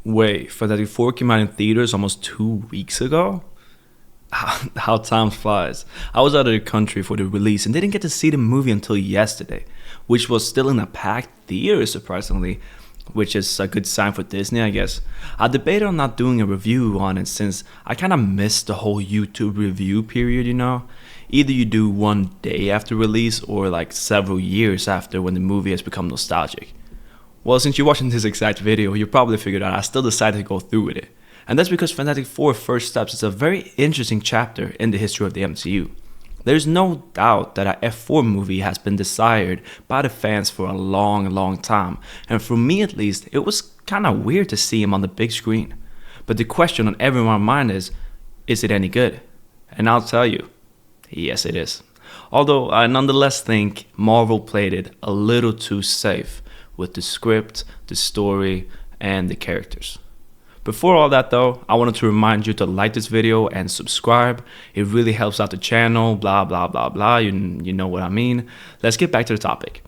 Wait, Fantastic Four came out in theaters almost 2 weeks ago? How time flies. I was out of the country for the release and didn't get to see the movie until yesterday, which was still in a packed theater, surprisingly, which is a good sign for Disney, I guess. I debated on not doing a review on it since I kind of missed the whole YouTube review period. Either you do one day after release or like several years after when the movie has become nostalgic. Well, since you're watching this exact video, you probably figured out I still decided to go through with it. And that's because Fantastic Four First Steps is a very interesting chapter in the history of the MCU. There's no doubt that a F4 movie has been desired by the fans for a long time, and for me at least, it was kinda weird to see him on the big screen. But the question on everyone's mind is it any good? And I'll tell you, yes it is. Although I nonetheless think Marvel played it a little too safe with the script, the story, and the characters. Before all that though, I wanted to remind you to like this video and subscribe. It really helps out the channel, blah blah blah blah, you know what I mean. Let's get back to the topic.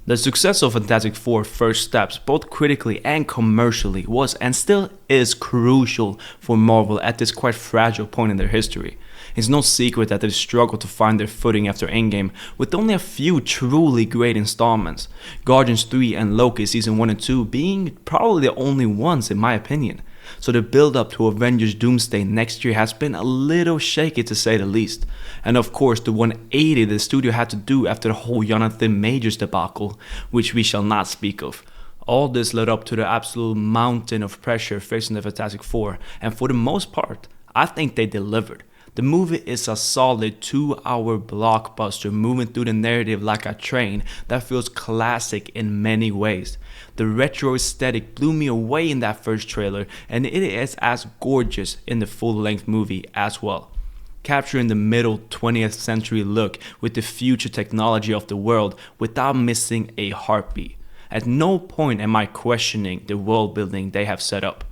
The success of Fantastic Four First Steps, both critically and commercially, was and still is crucial for Marvel at this quite fragile point in their history. It's no secret that they've struggled to find their footing after Endgame, with only a few truly great installments, Guardians 3 and Loki Season 1 and 2 being probably the only ones in my opinion. So the build up to Avengers Doomsday next year has been a little shaky to say the least. And of course the 180 the studio had to do after the whole Jonathan Majors debacle, which we shall not speak of. All this led up to the absolute mountain of pressure facing the Fantastic Four, and for the most part, I think they delivered. The movie is a solid 2-hour blockbuster moving through the narrative like a train that feels classic in many ways. The retro aesthetic blew me away in that first trailer, and it is as gorgeous in the full-length movie as well. Capturing the middle 20th century look with the future technology of the world without missing a heartbeat. At no point am I questioning the world building they have set up.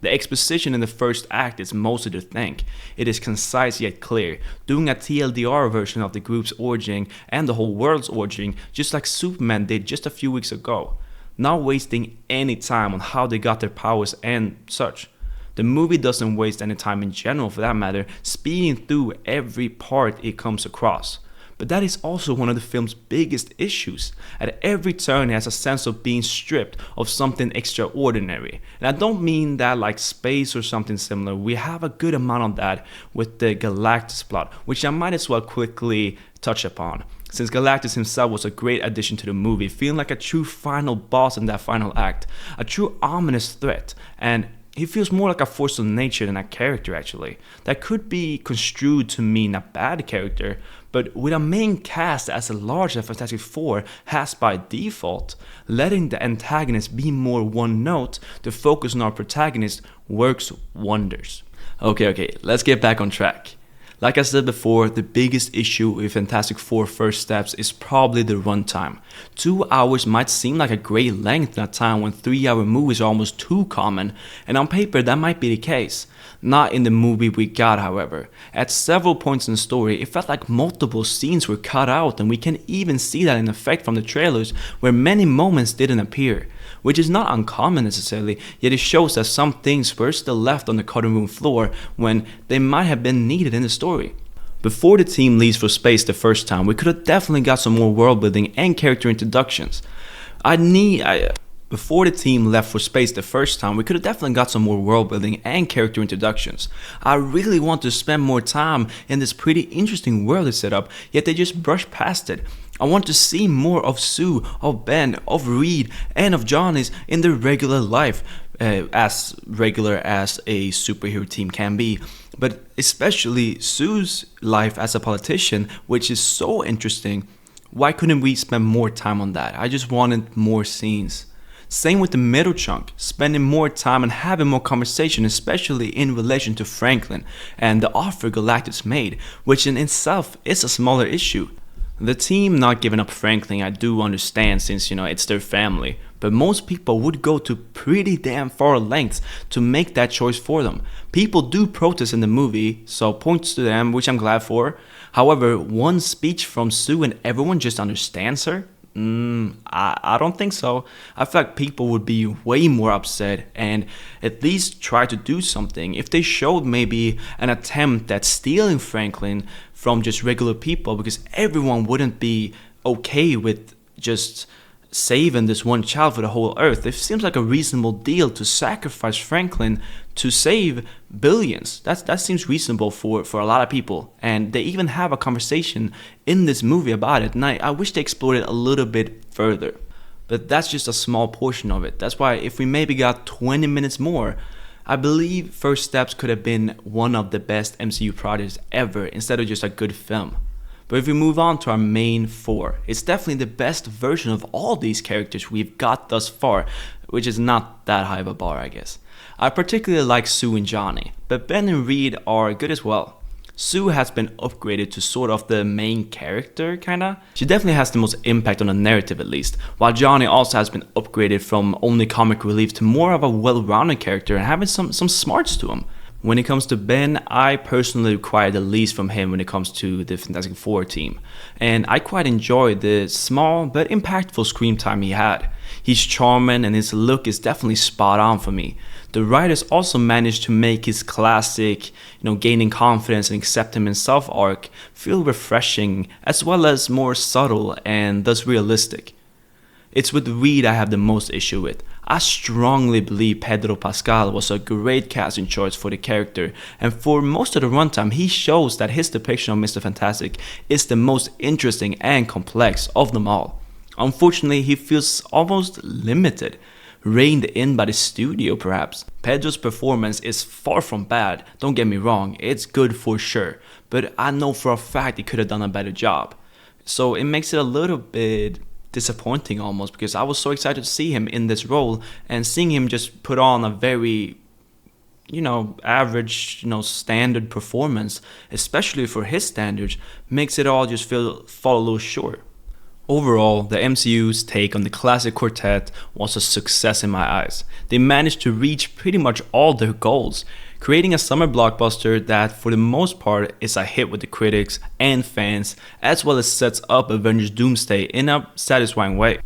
The exposition in the first act is mostly to thank. It is concise yet clear, doing a TLDR version of the group's origin and the whole world's origin just like Superman did just a few weeks ago. Not wasting any time on how they got their powers and such. The movie doesn't waste any time in general for that matter, speeding through every part it comes across. But that is also one of the film's biggest issues. At every turn it has a sense of being stripped of something extraordinary. And I don't mean that like space or something similar. We have a good amount of that with the Galactus plot, which I might as well quickly touch upon. Since Galactus himself was a great addition to the movie, feeling like a true final boss in that final act, a true ominous threat, and he feels more like a force of nature than a character actually. That could be construed to mean a bad character, but with a main cast as large as Fantastic Four has by default, letting the antagonist be more one note to focus on our protagonist works wonders. Okay, let's get back on track. Like I said before, the biggest issue with Fantastic Four First Steps is probably the runtime. 2 hours might seem like a great length in a time when 3-hour movies are almost too common, and on paper that might be the case. Not in the movie we got, however. At several points in the story, it felt like multiple scenes were cut out, and we can even see that in effect from the trailers where many moments didn't appear. Which is not uncommon necessarily, yet it shows that some things were still left on the cutting room floor when they might have been needed in the story. Before the team leaves for space the first time, we could have definitely got some more world building and character introductions. Before the team left for space the first time, we could have definitely got some more world building and character introductions. I really want to spend more time in this pretty interesting world they set up, yet they just brushed past it. I want to see more of Sue, of Ben, of Reed, and of Johnny's in their regular life, as regular as a superhero team can be. But especially Sue's life as a politician, which is so interesting. Why couldn't we spend more time on that? I just wanted more scenes. Same with the middle chunk, spending more time and having more conversation, especially in relation to Franklin and the offer Galactus made, which in itself is a smaller issue. The team not giving up Franklin I do understand since it's their family, but most people would go to pretty damn far lengths to make that choice for them. People do protest in the movie, so points to them, which I'm glad for. However, one speech from Sue and everyone just understands her, I don't think so. I feel like people would be way more upset and at least try to do something if they showed maybe an attempt at stealing Franklin from just regular people, because everyone wouldn't be okay with just saving this one child for the whole earth. It seems like a reasonable deal to sacrifice Franklin to save billions. That seems reasonable for a lot of people. And they even have a conversation in this movie about it. And I wish they explored it a little bit further. But that's just a small portion of it. That's why if we maybe got 20 minutes more, I believe First Steps could have been one of the best MCU projects ever instead of just a good film. But if we move on to our main four, it's definitely the best version of all these characters we've got thus far, which is not that high of a bar, I guess. I particularly like Sue and Johnny, but Ben and Reed are good as well. Sue has been upgraded to sort of the main character, kinda. She definitely has the most impact on the narrative at least, while Johnny also has been upgraded from only comic relief to more of a well-rounded character and having some smarts to him. When it comes to Ben, I personally require the least from him when it comes to the Fantastic Four team, and I quite enjoyed the small but impactful screen time he had. He's charming and his look is definitely spot on for me. The writers also managed to make his classic, gaining confidence and accepting himself arc feel refreshing as well as more subtle and thus realistic. It's with Reed I have the most issue with. I strongly believe Pedro Pascal was a great casting choice for the character, and for most of the runtime he shows that his depiction of Mr. Fantastic is the most interesting and complex of them all. Unfortunately, he feels almost limited, reined in by the studio perhaps. Pedro's performance is far from bad, don't get me wrong, it's good for sure, but I know for a fact he could have done a better job. So it makes it a little bit disappointing almost, because I was so excited to see him in this role, and seeing him just put on a very average, standard performance, especially for his standards, makes it all just fall a little short. Overall, the MCU's take on the classic quartet was a success in my eyes. They managed to reach pretty much all their goals, creating a summer blockbuster that for the most part is a hit with the critics and fans, as well as sets up Avengers Doomsday in a satisfying way.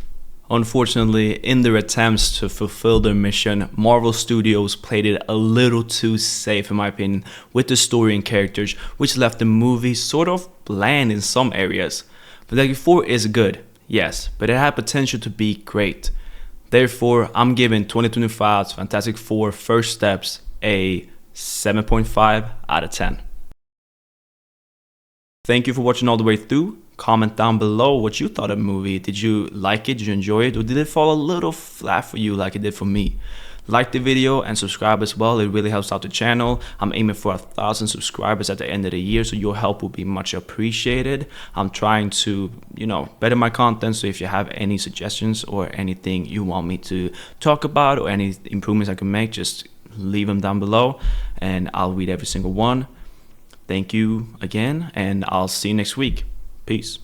Unfortunately, in their attempts to fulfill their mission, Marvel Studios played it a little too safe in my opinion with the story and characters, which left the movie sort of bland in some areas. Fantastic Four is good, yes, but it had potential to be great. Therefore, I'm giving 2025's Fantastic Four First Steps a 7.5 out of 10. Thank you for watching all the way through. Comment down below what you thought of the movie. Did you like it? Did you enjoy it? Or did it fall a little flat for you like it did for me? Like the video and subscribe as well. It really helps out the channel. I'm aiming for 1,000 subscribers at the end of the year, so your help will be much appreciated. I'm trying to, better my content, so if you have any suggestions or anything you want me to talk about or any improvements I can make, just leave them down below and I'll read every single one. Thank you again, and I'll see you next week. Peace.